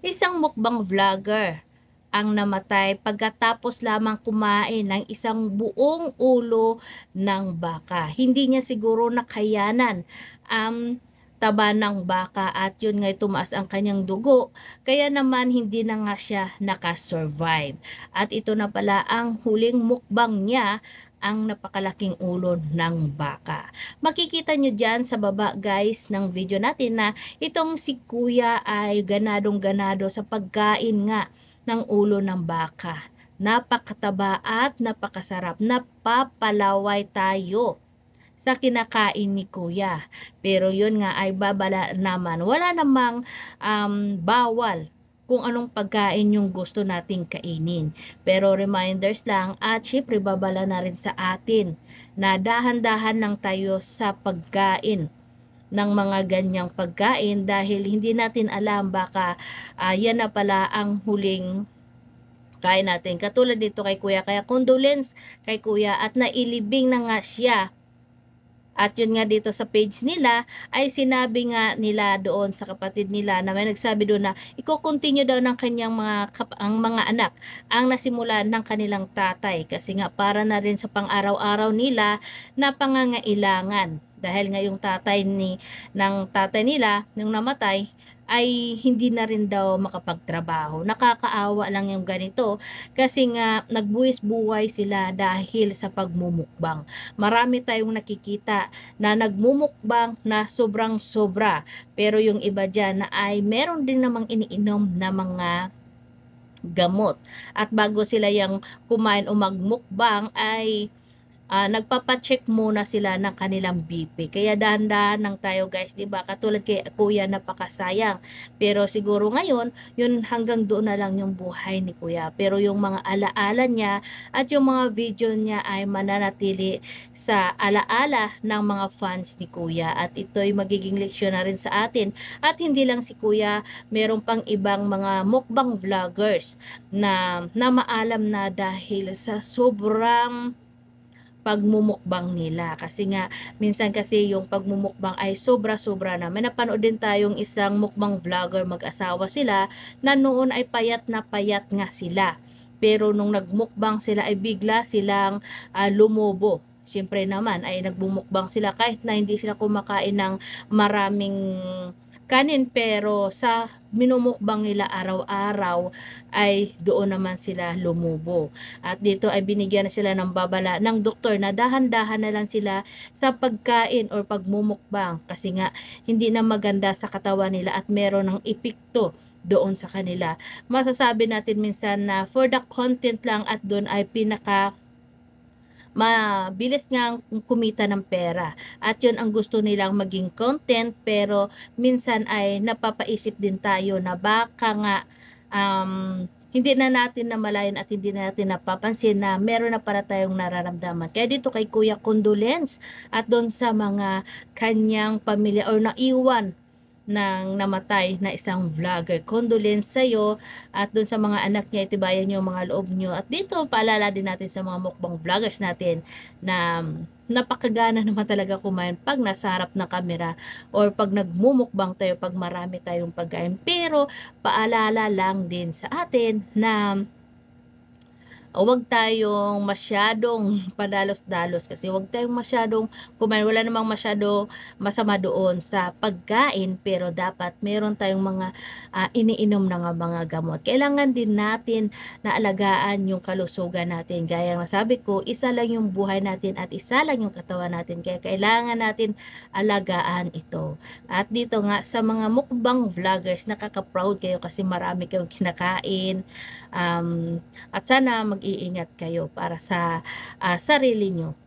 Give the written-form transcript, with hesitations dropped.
Isang mukbang vlogger ang namatay pagkatapos lamang kumain ng isang buong ulo ng baka. Hindi niya siguro nakayanan ang taba ng baka at yun nga tumaas ang kanyang dugo. Kaya naman hindi na nga siya nakasurvive. At ito na pala ang huling mukbang niya, ang napakalaking ulo ng baka. Makikita nyo dyan sa baba guys ng video natin na itong si kuya ay ganadong-ganado sa pagkain nga ng ulo ng baka. Napakataba at napakasarap. Napapalaway tayo sa kinakain ni kuya. Pero yun nga ay babala naman. Wala namang bawal kung anong pagkain yung gusto nating kainin. Pero reminders lang at syempre babala na rin sa atin na dahan-dahan lang tayo sa pagkain ng mga ganyang pagkain dahil hindi natin alam baka yan na pala ang huling kain natin. Katulad dito kay kuya, kaya condolence kay kuya at nailibing na nga siya. At yun nga dito sa page nila ay sinabi nga nila doon sa kapatid nila na may nagsabi doon na i-continue daw ng kanyang ang mga anak ang nasimulan ng kanilang tatay kasi nga para na rin sa pang-araw-araw nila na pangangailangan dahil nga yung ng tatay nila nung namatay ay hindi na rin daw makapagtrabaho. Nakakaawa lang yung ganito kasi nga nagbuwis-buhay sila dahil sa pagmumukbang. Marami tayong nakikita na nagmumukbang na sobrang sobra. Pero yung iba dyan na ay meron din namang iniinom na mga gamot. At bago sila yung kumain o magmukbang ay nagpapacheck muna sila ng kanilang BP. Kaya dahan-dahan lang tayo guys, 'di ba? Katulad kay Kuya napakasayang. Pero siguro ngayon, yun hanggang doon na lang yung buhay ni Kuya. Pero yung mga alaala niya at yung mga video niya ay mananatili sa alaala ng mga fans ni Kuya. At ito ay magiging leksyon na rin sa atin. At hindi lang si Kuya, meron pang ibang mga mukbang vloggers na maalam na dahil sa sobrang pagmumukbang nila. Kasi nga, minsan kasi yung pagmumukbang ay sobra-sobra na. May napanood din tayong isang mukbang vlogger, mag-asawa sila, na noon ay payat na payat nga sila. Pero nung nagmukbang sila ay bigla silang lumobo. Siyempre naman ay nagbumukbang sila kahit na hindi sila kumakain ng maraming kanin pero sa minumukbang nila araw-araw ay doon naman sila lumubo. At dito ay binigyan na sila ng babala ng doktor na dahan-dahan na lang sila sa pagkain or pagmumukbang kasi nga hindi na maganda sa katawan nila at meron ng epekto doon sa kanila. Masasabi natin minsan na for the content lang at doon ay mabilis nga kumita ng pera. At yun ang gusto nilang maging content pero minsan ay napapaisip din tayo na baka nga hindi na natin namalayan at hindi na natin napapansin na meron na para tayong nararamdaman. Kaya dito kay Kuya condolence at doon sa mga kanyang pamilya or naiwan ng namatay na isang vlogger. Condolence sa'yo at dun sa mga anak niya, itibayan niyo mga loob niyo. At dito, paalala din natin sa mga mukbang vloggers natin na napakagana naman talaga kumain pag nasa harap ng kamera or pag nagmumukbang tayo, pag marami tayong pagkain. Pero, paalala lang din sa atin na huwag tayong masyadong padalos-dalos kasi huwag tayong masyadong kumain. Wala namang masyado masama doon sa pagkain pero dapat meron tayong mga iniinom na mga gamot. Kailangan din natin na alagaan yung kalusugan natin. Gaya ng sabi ko, isa lang yung buhay natin at isa lang yung katawan natin. Kaya kailangan natin alagaan ito. At dito nga sa mga mukbang vloggers, nakaka-proud kayo kasi marami kayong kinakain. At sana mag-iingat kayo para sa sarili nyo.